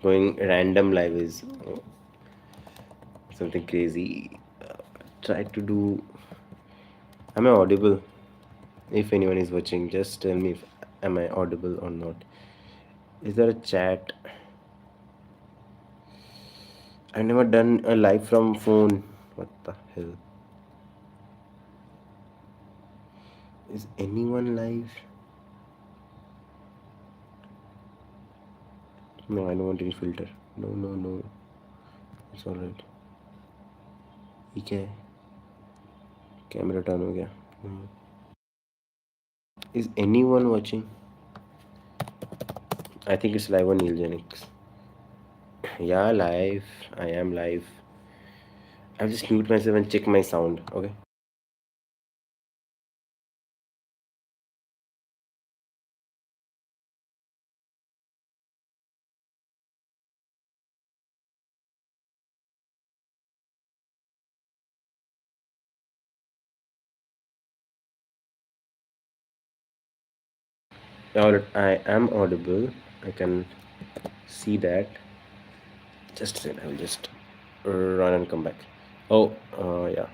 Going random live is something crazy. Try to do. Am I audible? If anyone is watching, just tell me if am I audible or not. Is there a chat? I've never done a live from phone. What the hell? Is anyone live? No, I don't want any filter. No, no, no. It's alright. ये क्या है? Camera turn हो गया. Is anyone watching? I think it's live on Neilgenics. Yeah, live. I am live. I'll just mute myself and check my sound. Okay. Alright, I am audible. I can see that. Just a second. I will just run and come back. Oh, yeah.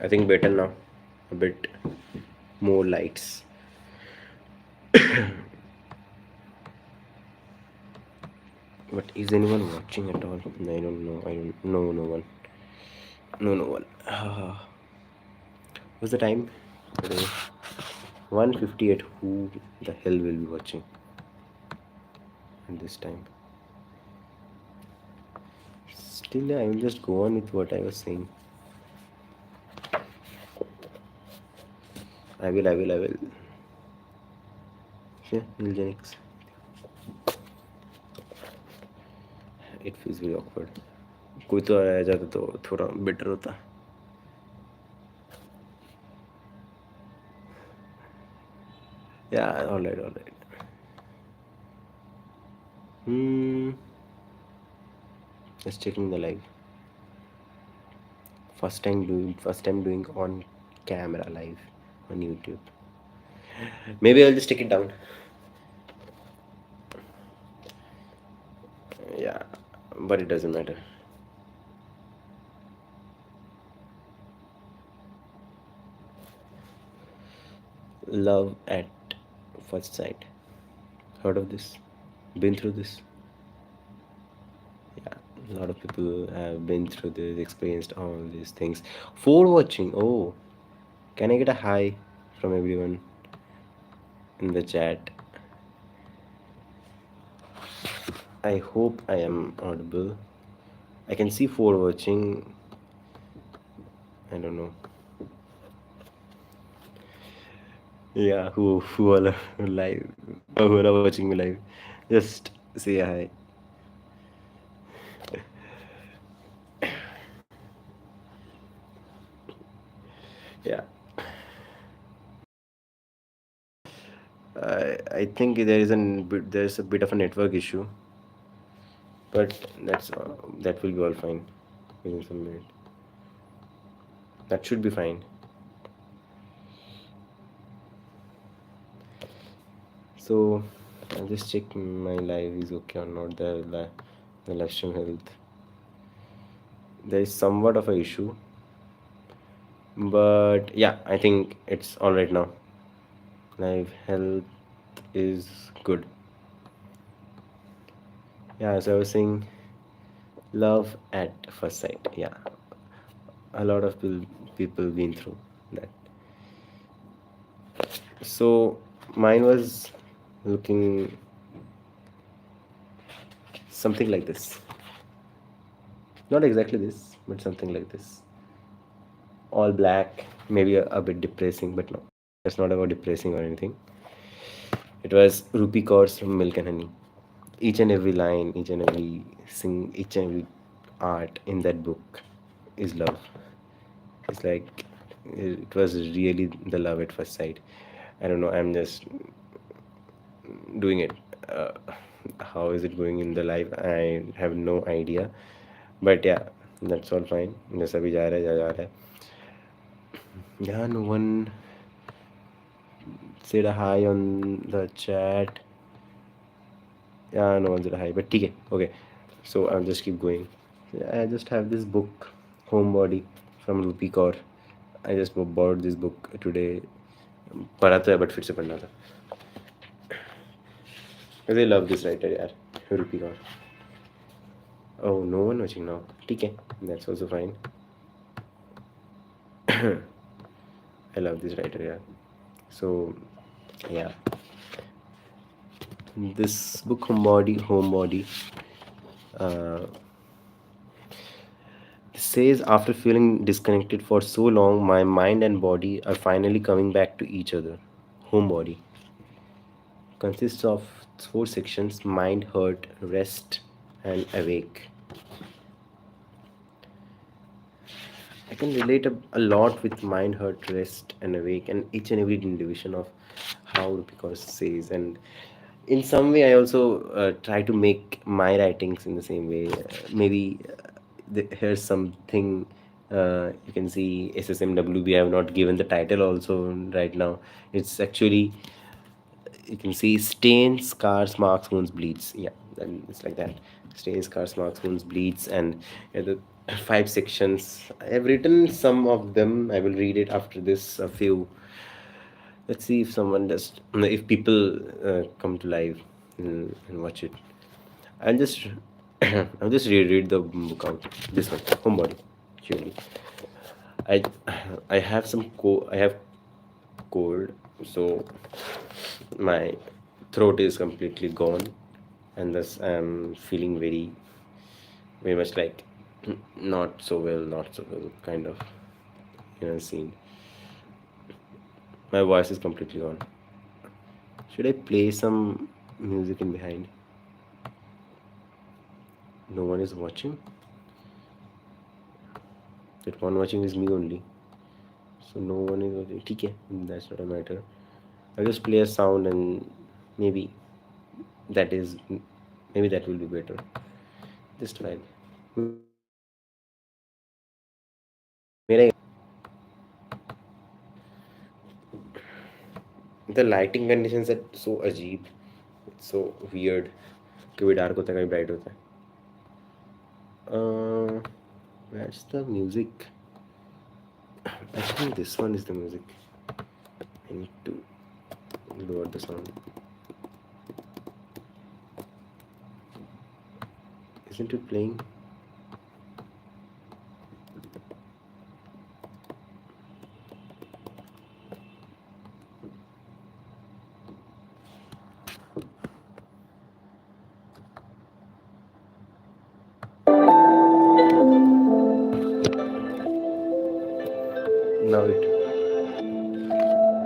I think better now. A bit more lights. But is anyone watching at all? I don't know. I don't know. No one. No one. What's the time today? 1:58. Who the hell will be watching at this time? Still, I will just go on with what I was saying. I will. Yeah, Nilgenix. It feels very awkward. कोई तो आ जाता तो थोड़ा better होता. Yeah, all right. Just checking the live. First time doing on camera live on YouTube. Maybe I'll just take it down. Yeah, but it doesn't matter. Love at first sight. Heard of this? Been through this? Yeah, a lot of people have been through this, experienced all these things. For watching, oh, can I get a hi from everyone in the chat? I hope I am audible. I can see for watching. I don't know. Yeah, who all are live, who are watching me live? Just say hi. Yeah. I think there's a bit of a network issue, but that will be all fine within some minute. That should be fine. So I'll just check my live is okay or not. The live stream health. There is somewhat of a issue, but yeah, I think it's all right now. Live health is good. Yeah, as I was saying, love at first sight. Yeah, a lot of people been through that. So mine was looking something like this. Not exactly this, but something like this. All black, maybe a bit depressing, but no, it's not about depressing or anything. It was Rupi Kaur's Milk and Honey. Each and every line, each and every art in that book is love. It's like it was really the love at first sight. I don't know. I'm just doing it. How is it going in the life? I have no idea. But yeah, that's all fine. जैसा भी जा रहा है जा रहा है. Yeah, no one said a hi on the chat. Yeah, no one said a hi. But ठीक है, okay. So I'll just keep going. I just have this book, Homebody, from Rupi Kaur. I just borrowed this book today. पढ़ा तो है but फिर से पढ़ना था. I really love this writer यार, Rupi Kaur. Oh, no one watching now. ठीक है, that's also fine. I love this writer यार. So yeah, this book Homebody uh, says after feeling disconnected for so long, my mind and body are finally coming back to each other. Homebody consists of four sections: mind, hurt, rest, and awake. I can relate a lot with mind, hurt, rest, and awake, and each and every division of how Rupi says. And in some way, I also try to make my writings in the same way. Maybe here's something you can see SSMWB. I have not given the title also right now. It's actually, you can see stains, scars, marks, wounds, bleeds. Yeah, and it's like that. Stains, scars, marks, wounds, bleeds, and the five sections. I have written some of them. I will read it after this. A few. Let's see if someone does. If people come to live and watch it. I'll just I'll just reread the book out. This one, Homebody. Surely. I I have I have cold, so my throat is completely gone, and thus I'm feeling very much like not so well, kind of, scene. My voice is completely gone. Should I play some music in behind? No one is watching. That one watching is me only. So no one is watching. Okay, that's not a matter. I'll just play a sound and maybe that is maybe that will be better. Just try. मेरा the lighting conditions are so अजीब, so weird. कभी dark होता है कभी bright होता है. Where's the music? I think this one is the music. I need to lower the sound. Isn't it playing? Now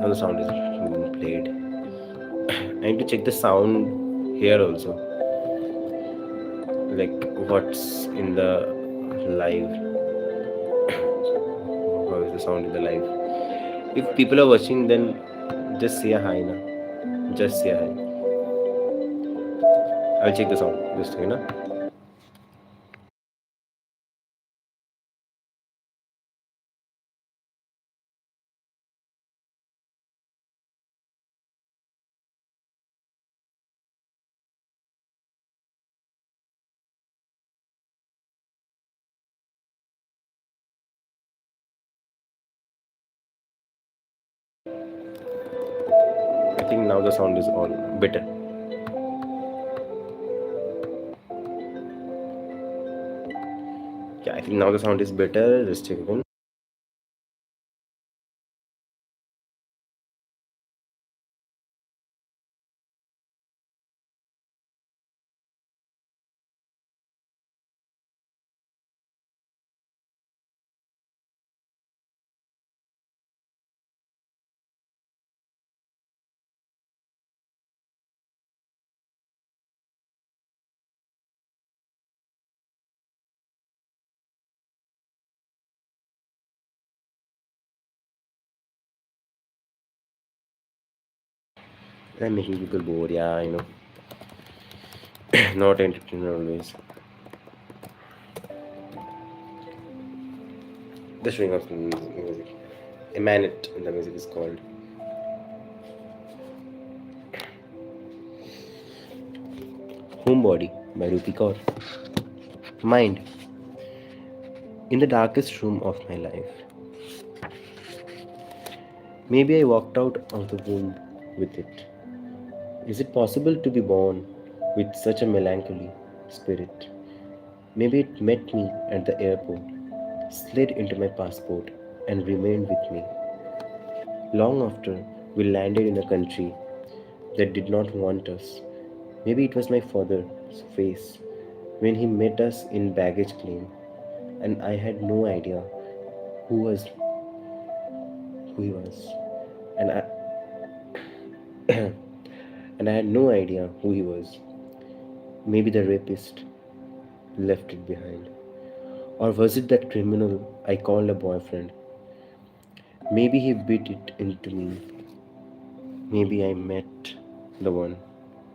now the sound is being played. I need to check the sound here also, like what's in the live. How is the sound in the live? If people are watching, then just say a hi, na. Just say a hi. I'll check the sound. Just na. I think now the sound is on better. Yeah, I think now the sound is better. Just check again. I'm making people bored. Yeah, I know. not entertainer always. The string of music. A minute in the music is called. Homebody by Rupi Kaur. Mind. In the darkest room of my life. Maybe I walked out of the womb with it. Is it possible to be born with such a melancholy spirit? Maybe it met me at the airport, slid into my passport, and remained with me. Long after we landed in a country that did not want us. Maybe it was my father's face when he met us in baggage claim, and I had no idea who was who he was, and I and I had no idea who he was. Maybe the rapist left it behind, or was it that criminal I called a boyfriend? Maybe he beat it into me. Maybe I met the one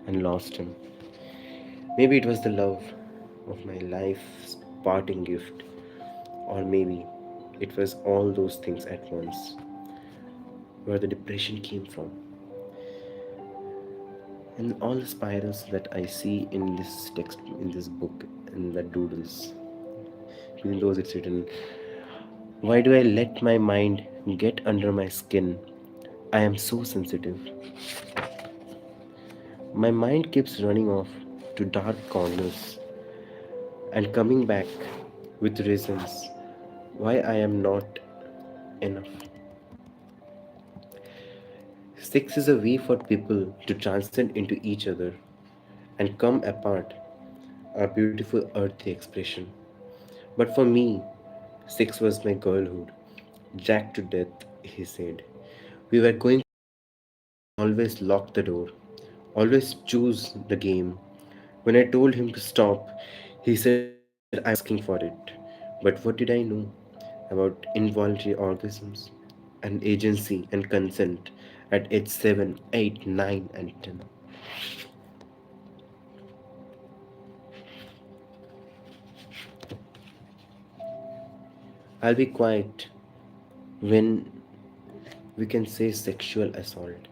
and lost him. Maybe it was the love of my life's parting gift, or maybe it was all those things at once, where the depression came from. And all the spirals that I see in this text, in this book, in the doodles, even those it's written, why do I let my mind get under my skin? I am so sensitive. My mind keeps running off to dark corners and coming back with reasons why I am not enough. Sex is a way for people to transcend into each other and come apart, a beautiful earthy expression. But for me, sex was my girlhood. Jack to death, he said. We were going to always lock the door, always choose the game. When I told him to stop, he said I was asking for it. But what did I know about involuntary orgasms and agency and consent at age 7, 8, 9, and 10? I'll be quiet when we can say sexual assault.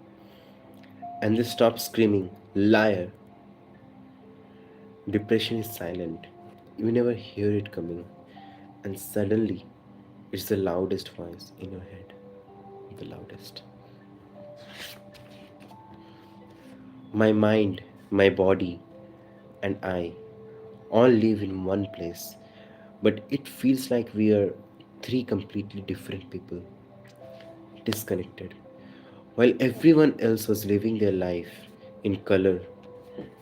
And they stop screaming, liar. Depression is silent. You never hear it coming. And suddenly, it's the loudest voice in your head. The loudest. My mind, my body, and I all live in one place. But it feels like we are three completely different people, disconnected. While everyone else was living their life in color,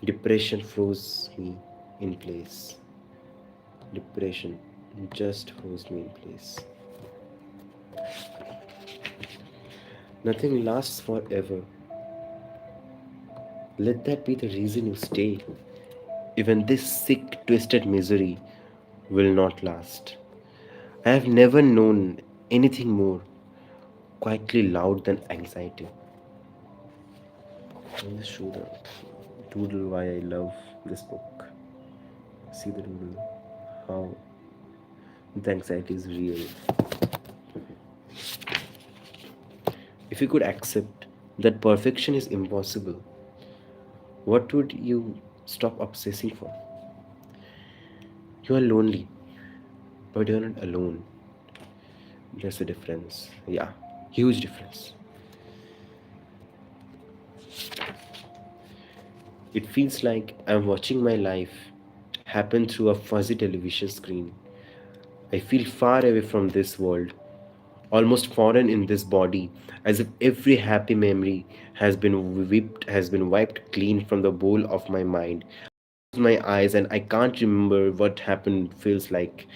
depression froze me in place. Depression just froze me in place. Nothing lasts forever. Let that be the reason you stay. Even this sick, twisted misery will not last. I have never known anything more quietly loud than anxiety. I'll just show the doodle why I love this book. See the doodle, how the anxiety is real. If you could accept that perfection is impossible, what would you stop obsessing for? You are lonely, but you're not alone. There's a difference. Yeah, huge difference. It feels like I'm watching my life happen through a fuzzy television screen. I feel far away from this world, almost foreign in this body, as if every happy memory has been wiped clean from the bowl of my mind. My eyes and I can't remember what happened feels like.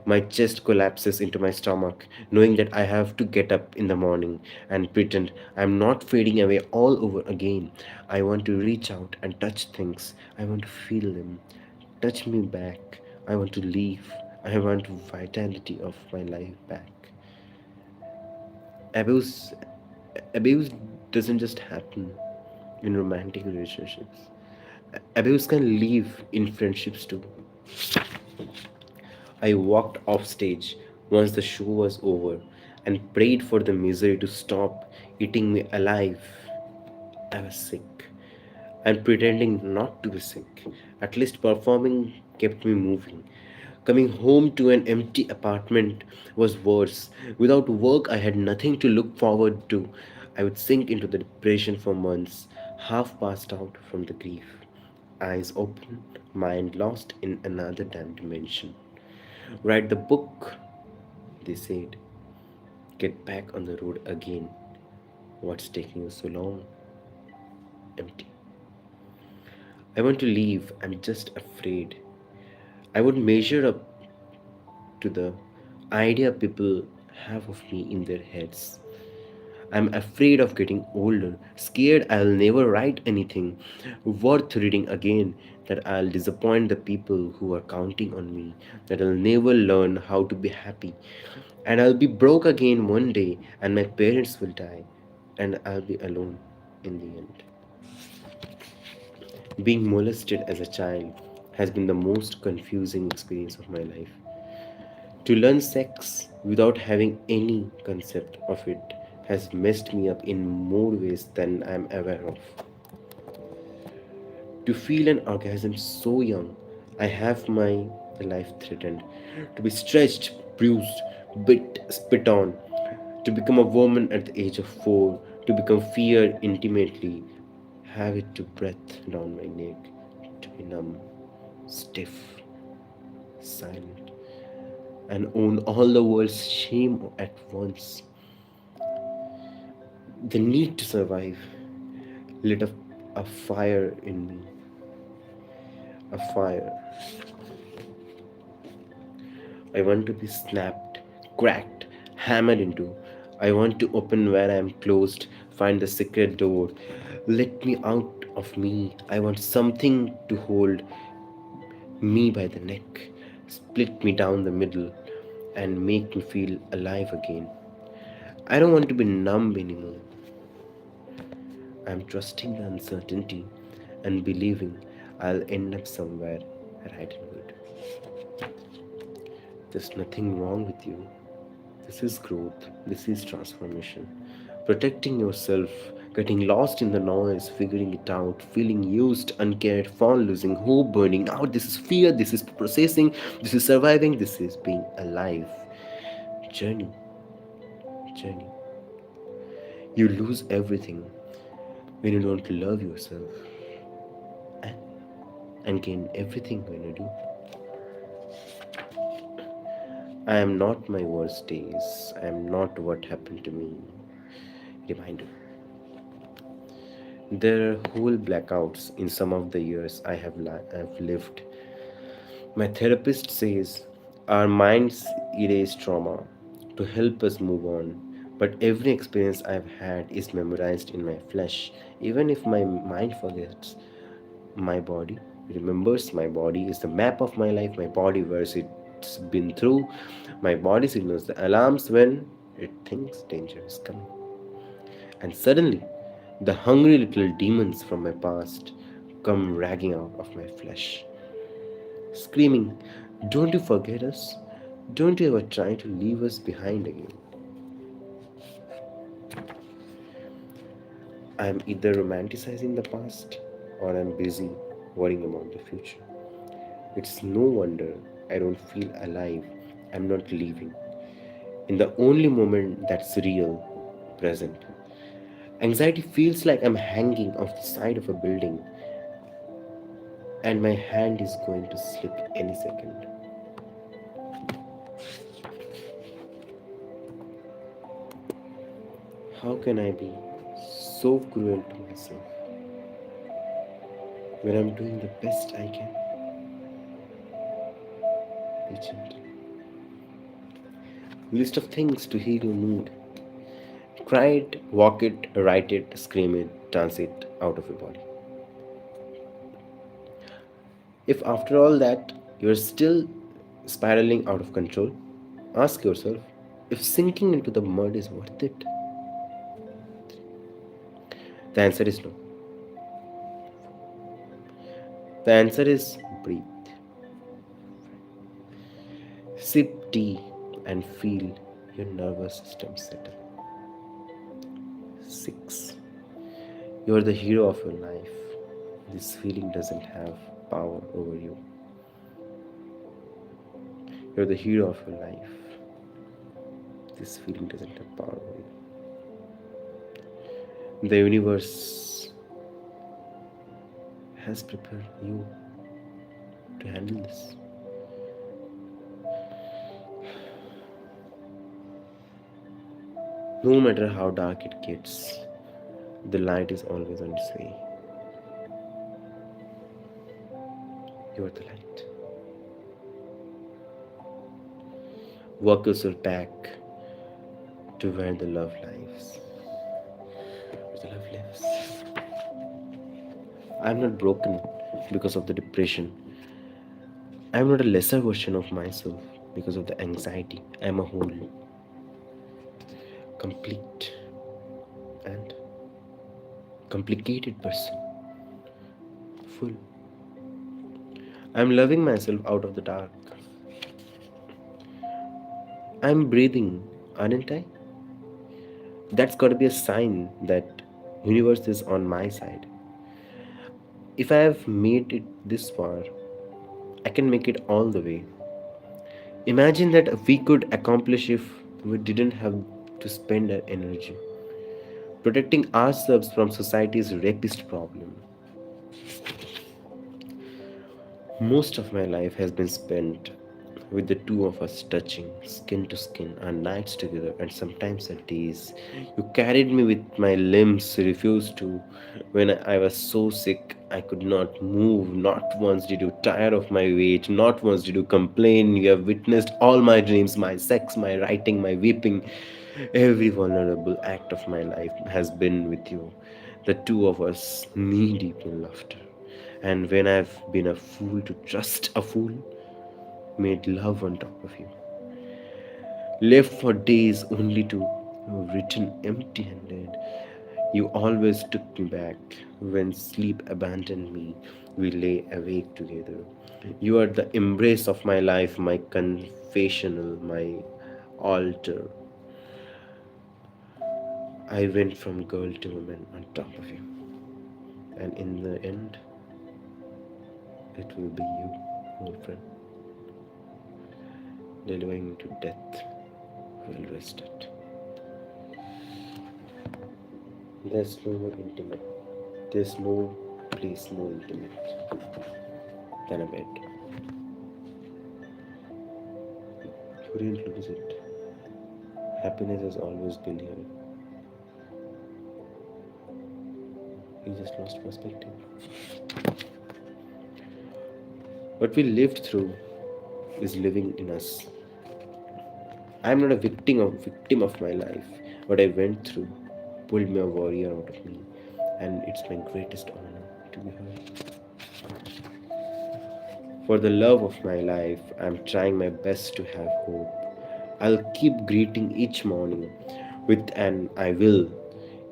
My chest collapses into my stomach, knowing that I have to get up in the morning and pretend I'm not fading away all over again. I want to reach out and touch things. I want to feel them. Touch me back. I want to leave. I want vitality of my life back. Abuse abuse doesn't just happen in romantic relationships. Abuse can live in friendships too. I walked off stage once the show was over and prayed for the misery to stop eating me alive. I was sick and pretending not to be sick. At least performing kept me moving. Coming home to an empty apartment was worse. Without work, I had nothing to look forward to. I would sink into the depression for months, half passed out from the grief. Eyes open, mind lost in another damn dimension. Write the book, they said. Get back on the road again. What's taking you so long? Empty. I want to leave, I'm just afraid. I would measure up to the idea people have of me in their heads. I'm afraid of getting older, scared I'll never write anything worth reading again, that I'll disappoint the people who are counting on me, that I'll never learn how to be happy, and I'll be broke again one day, and my parents will die, and I'll be alone in the end. Being molested as a child has been the most confusing experience of my life. To learn sex without having any concept of it has messed me up in more ways than I'm aware of. To feel an orgasm so young, I have my life threatened. To be stretched, bruised, bit, spit on. To become a woman at the age of 4. To become feared intimately. Have it to breath down my neck. To be numb, stiff, silent, and own all the world's shame at once. The need to survive lit a fire in me, a fire. I want to be snapped, cracked, hammered into. I want to open where I am closed, find the secret door. Let me out of me. I want something to hold me by the neck, split me down the middle, and make me feel alive again. I don't want to be numb anymore. I'm trusting the uncertainty and believing I'll end up somewhere right and good. There's nothing wrong with you. This is growth, this is transformation. Protecting yourself, getting lost in the noise, figuring it out, feeling used, uncared for, losing hope, burning out. This is fear, this is processing, this is surviving, this is being alive. Journey, journey. You lose everything when you don't love yourself, and, and gain everything when you do. I am not my worst days. I am not what happened to me. Reminder. There are whole blackouts in some of the years I've lived. My therapist says our minds erase trauma to help us move on. But every experience I've had is memorized in my flesh. Even if my mind forgets, my body remembers. My body is the map of my life. My body wears it's been through. My body signals the alarms when it thinks danger is coming. And suddenly, the hungry little demons from my past come ragging out of my flesh, screaming, "Don't you forget us? Don't you ever try to leave us behind again?" I'm either romanticizing the past or I'm busy worrying about the future. It's no wonder I don't feel alive. I'm not living in the only moment that's real, present. Anxiety feels like I'm hanging off the side of a building and my hand is going to slip any second. How can I be so cruel to myself when I'm doing the best I can? Be gentle. List of things to heal your mood. Cry it, walk it, write it, scream it, dance it out of your body. If after all that you're still spiraling out of control, ask yourself if sinking into the mud is worth it. The answer is no. The answer is breathe. Sip tea and feel your nervous system settle. 6. You are the hero of your life. This feeling doesn't have power over you. You're the hero of your life. This feeling doesn't have power over you. The universe has prepared you to handle this. No matter how dark it gets, the light is always on its way. You are the light. Walk yourself back to where the love lives. Where the love lives. I'm not broken because of the depression. I'm not a lesser version of myself because of the anxiety. I'm a whole, complete, and complicated person. Full. I'm loving myself out of the dark. I'm breathing, aren't I? That's got to be a sign that universe is on my side. If I have made it this far, I can make it all the way. Imagine that we could accomplish if we didn't have to spend our energy protecting ourselves from society's rapist problem. Most of my life has been spent with the two of us touching skin to skin, our nights together, and sometimes our days. You carried me with my limbs, refused to. When I was so sick, I could not move. Not once did you tire of my weight. Not once did you complain. You have witnessed all my dreams, my sex, my writing, my weeping. Every vulnerable act of my life has been with you. The two of us knee deep in laughter. And when I've been a fool to trust a fool, made love on top of you. Left for days only to return empty handed. You always took me back. When sleep abandoned me, we lay awake together. You are the embrace of my life, my confessional, my altar. I went from girl to woman on top of you. And in the end, it will be you, old friend, delivering to death well rested. There's no more intimate. There's no place more intimate than a bed. You didn't lose it. Happiness has always been here. You just lost perspective. What we lived through is living in us. I'm not a victim of my life. What I went through pulled me a warrior out of me, and it's my greatest honor to be heard. For the love of my life, I'm trying my best to have hope. I'll keep greeting each morning with an I will.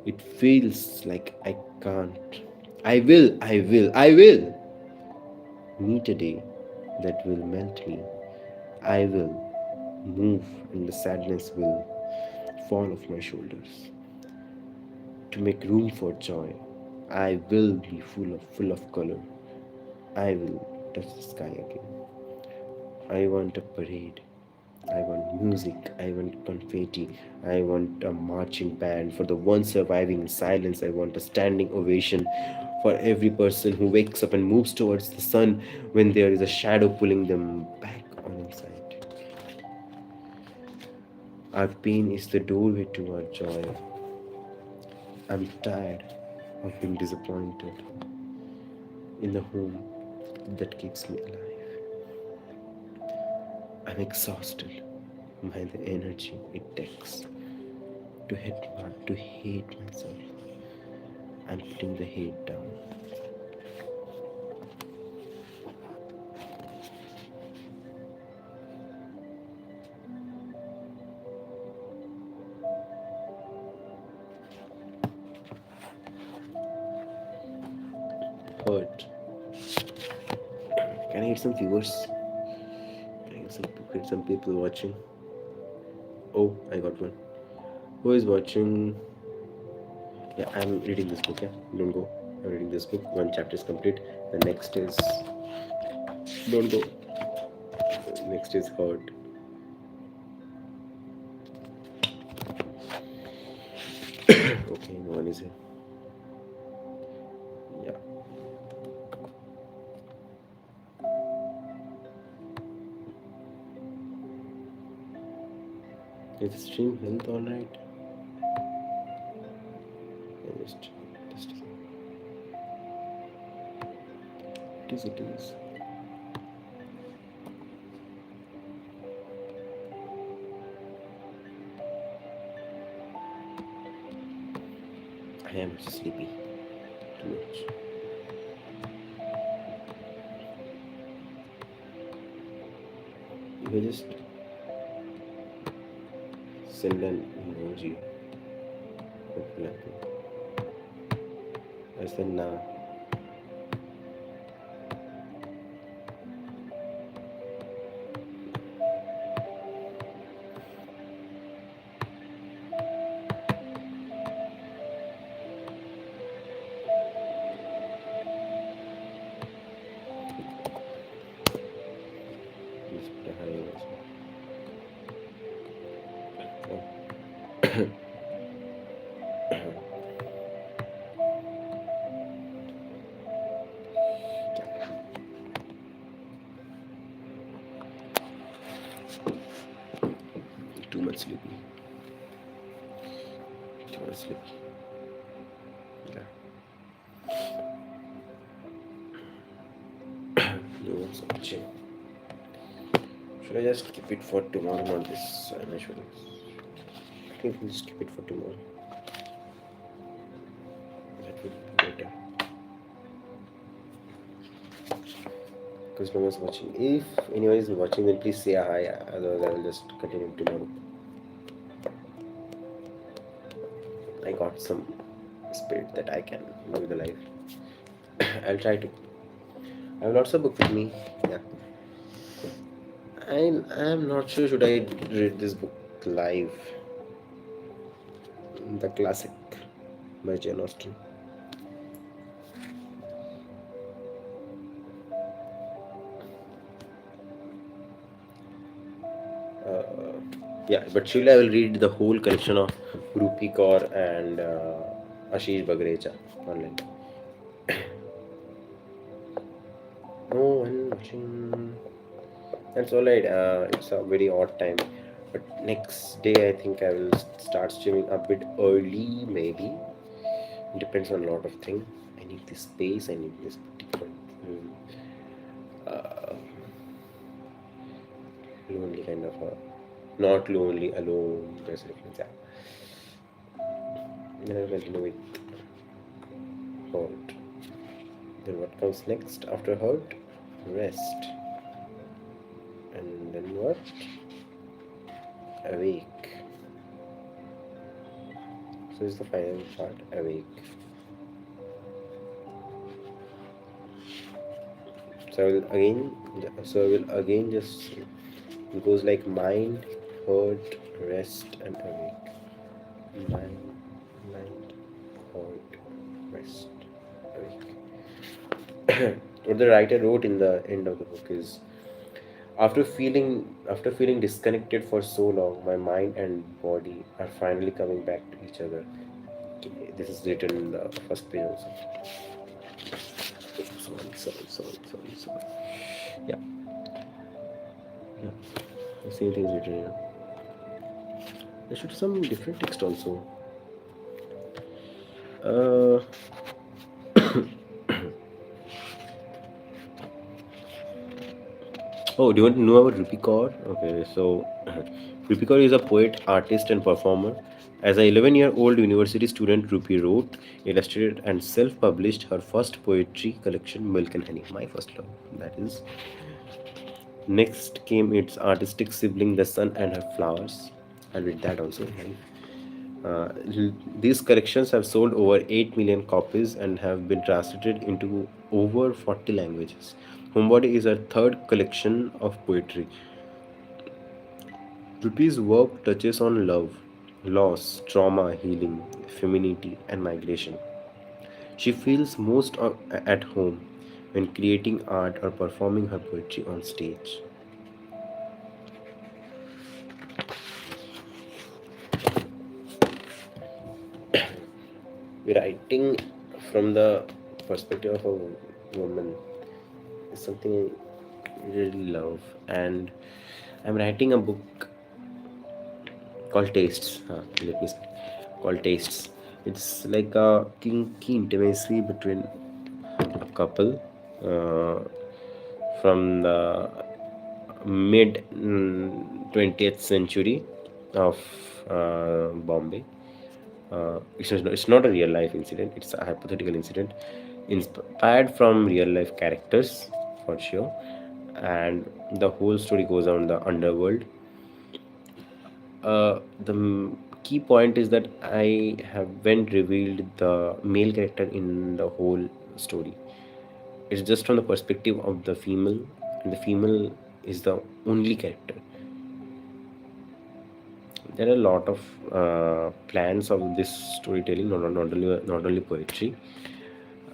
It feels like I can't. I will meet a day that will melt me. I will move and the sadness will fall off my shoulders. To make room for joy, I will be full of color. I will touch the sky again. I want a parade. I want music. I want confetti. I want a marching band. For the one surviving in silence, I want a standing ovation. For every person who wakes up and moves towards the sun when there is a shadow pulling them back on inside. Our pain is the doorway to our joy. I'm tired of being disappointed in the home that keeps me alive. I'm exhausted by the energy it takes to hate myself. I'm putting the hate down. Hurt. Can I get some viewers? Can I get some people watching? Oh, I got one. Who is watching? Yeah, I'm reading this book. Yeah, don't go. I'm reading this book. One chapter is complete. The next is don't go. Next is hurt. Okay, no one is here. Yeah. Is the stream health all right? Just it is. It is. I am sleepy. Too much. You just send an emoji. What will happen? I said nah. Just put a hi also. Too much sleepy. Too much sleepy. Yeah. No one's watching. Should I just keep it for tomorrow? Not this. I'm not sure. I think we'll just keep it for tomorrow. That would be better. Because no one's watching. If anyone is watching, then please say a hi. Otherwise, I will just continue tomorrow. I got some spirit that I can live the life. I'll try to. I have lots of book with me. Yeah. I'm not sure should I read this book live. The classic by Jane Austen. Yeah, but surely I will read the whole collection of Rupi Kaur and Ashish Bagrecha online. No one watching. That's alright. It's a very odd time, but next day I think I will start streaming a bit early. Maybe depends on a lot of things. I need this space. I need this particular uh, lonely kind of a not lonely alone. There's a difference. Yeah. Then I'll continue with hurt. Then what comes next after hurt? Rest. And then what? Awake. So is the final part. Awake. So I will again just it goes like mind, hurt, rest, and awake. Mind, hurt, rest, awake. What the writer wrote in the end of the book is after feeling disconnected for so long, my mind and body are finally coming back to each other. Okay, this is written in the first page also. Sorry. Yeah. Yeah. The same thing is written here. There should be some different text also. Oh, do you want to know about Rupi Kaur? Okay, so Rupi Kaur is a poet, artist, and performer. As an 11-year-old university student, Rupi wrote, illustrated, and self-published her first poetry collection, Milk and Honey, My First Love. That is. Next came its artistic sibling, The Sun and Her Flowers. I'll read that also. Uh, these collections have sold over 8 million copies and have been translated into over 40 languages. Homebody is her third collection of poetry. Rupi's work touches on love, loss, trauma, healing, femininity, and migration. She feels most at home when creating art or performing her poetry on stage. Writing from the perspective of a woman is something I really love, and I'm writing a book called Tastes. Let me called Tastes. It's like a kinky intimacy between a couple uh, from the mid 20th century of Bombay. It's not a real life incident, it's a hypothetical incident inspired from real life characters for sure. And the whole story goes on the underworld. The key point is that I haven't revealed the male character in the whole story. It's just from the perspective of the female, and the female is the only character. There are a lot of plans of this storytelling, not only poetry.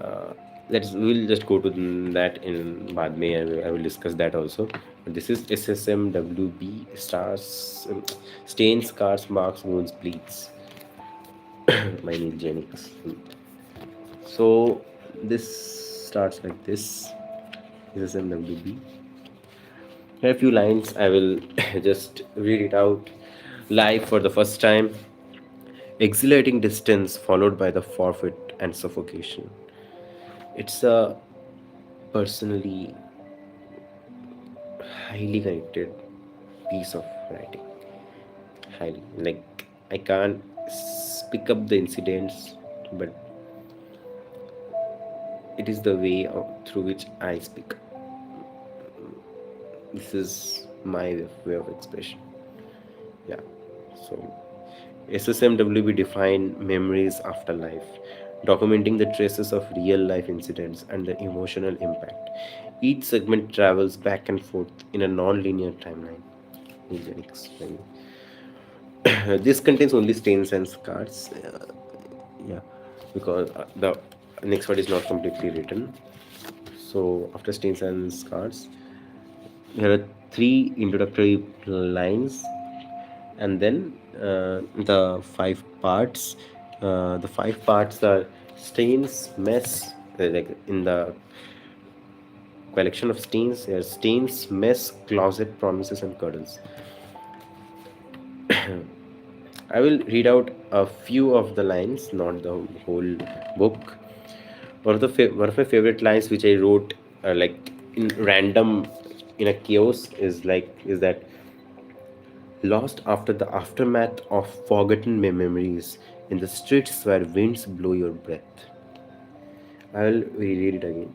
uh, we'll just go to that in baad mein. I will discuss that also. This is SSMWB stars, stains, scars, marks, wounds, bleeds. My name Genix. So this starts like this. SSMWB. Here are a few lines. I will just read it out live for the first time. Exhilarating distance followed by the forfeit and suffocation. It's a personally highly connected piece of writing. Highly. Like, I can't pick up the incidents, but it is the way through which I speak. This is my way of expression. Yeah. So SSMWB define memories after life, documenting the traces of real life incidents and the emotional impact. Each segment travels back and forth in a non-linear timeline. Easy explain. This contains only stains and scars. Yeah, because the next word is not completely written. So after stains and scars, there are three introductory lines, and then the five parts. The five parts are stains, mess. Like in the collection of stains, there are stains, mess, closet, promises, and cuddles. I will read out a few of the lines, not the whole book. One of my favorite lines, which I wrote like in random, in a chaos, is that lost after the aftermath of forgotten memories in the streets where winds blow your breath. I will reread it again.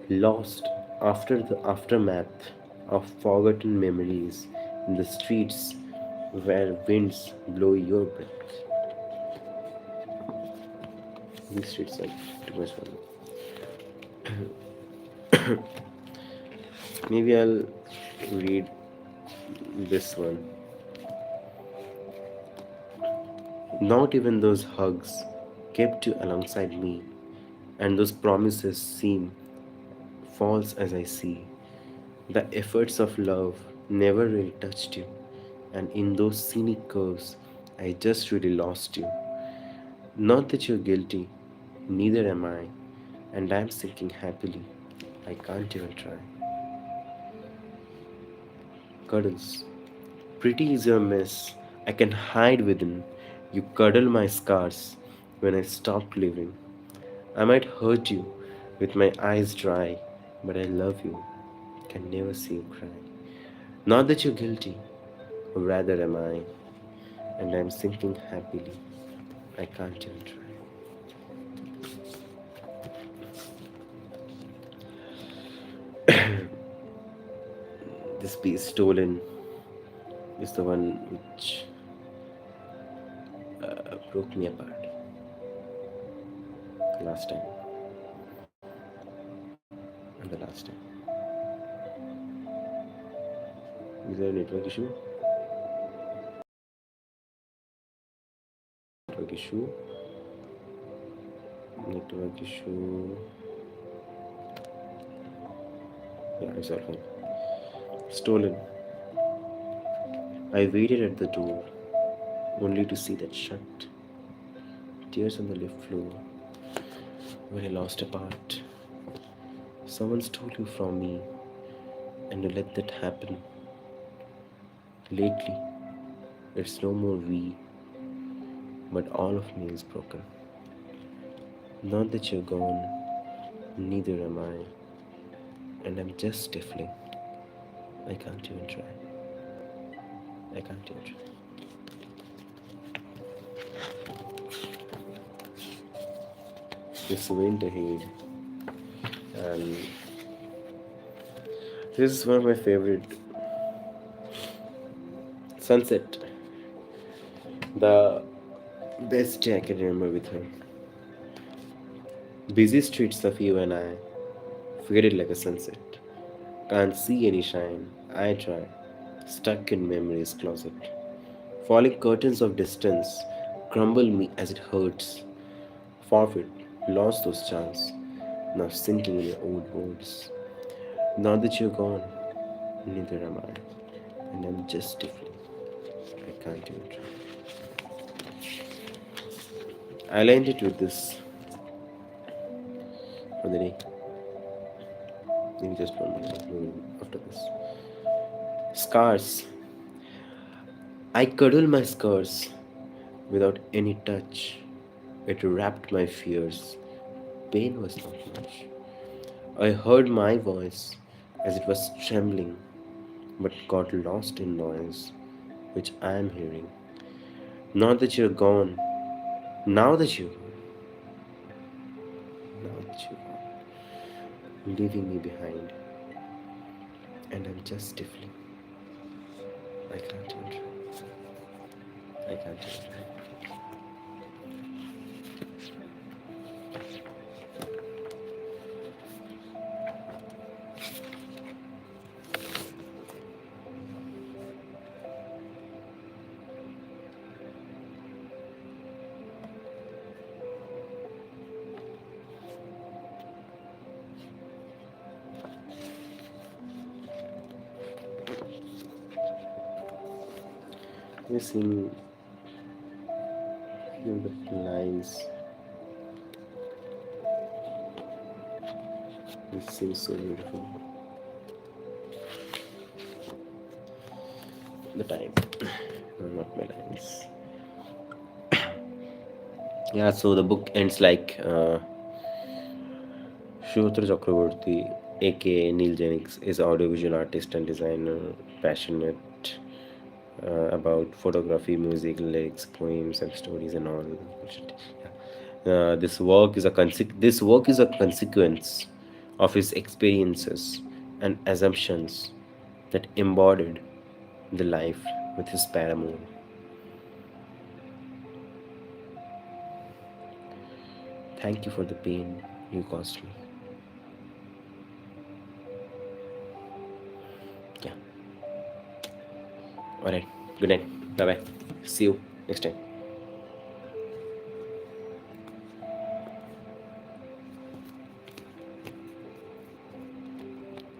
Lost after the aftermath of forgotten memories in the streets where winds blow your breath. These streets are too much fun. Maybe I'll read this one. Not even those hugs kept you alongside me, and those promises seem false as I see. The efforts of love never really touched you, and in those scenic curves, I just really lost you. Not that you're guilty, neither am I, and I'm sinking happily. I can't even try. Cuddles. Pretty is your mess. I can hide within. You cuddle my scars when I stopped living. I might hurt you with my eyes dry, but I love you. Can never see you cry. Not that you're guilty, or rather am I, and I'm sinking happily. I can't even try. This piece, Stolen, is the one which broke me apart last time and the last time. Is there a network issue? Network issue. Network issue. Yeah, it's all fine. Stolen. I waited at the door, only to see that shut. Tears on the lift floor when I lost a part. Someone stole you from me, and you let that happen. Lately, it's no more we, but all of me is broken. Not that you're gone, neither am I, and I'm just stifling. I can't even try. I can't even try. This went ahead, and this is one of my favorite. Sunset. The best day I can remember with her. Busy streets of you and I, faded like a sunset. Can't see any shine. I try, stuck in memory's closet. Falling curtains of distance crumble me as it hurts. Forfeit, lost those chance. Now sinking in your old words. Now that you're gone, neither am I, and I'm just stifling. I can't even try. I lined it with this for the day. Maybe just one more after this. Scars. I cuddle my scars without any touch. It wrapped my fears. Pain was not much. I heard my voice as it was trembling, but got lost in noise, which I am hearing. Now that you're gone, now that you're gone, now that you're gone, leaving me behind, and I'm just stifling. I can't even try. I can't even try. You sing the lines. It seems so beautiful. The time, no, not my lines. Yeah, so the book ends like Shrotra Chakraborty, aka Neil Jennings, is an audiovisual artist and designer, passionate about photography, music, lyrics, poems, and stories, and all. Yeah. This work is a consequence of his experiences and assumptions that embodied the life with his paramour. Thank you for the pain you caused me. Yeah. Alright. Good night. Bye bye. See you next time.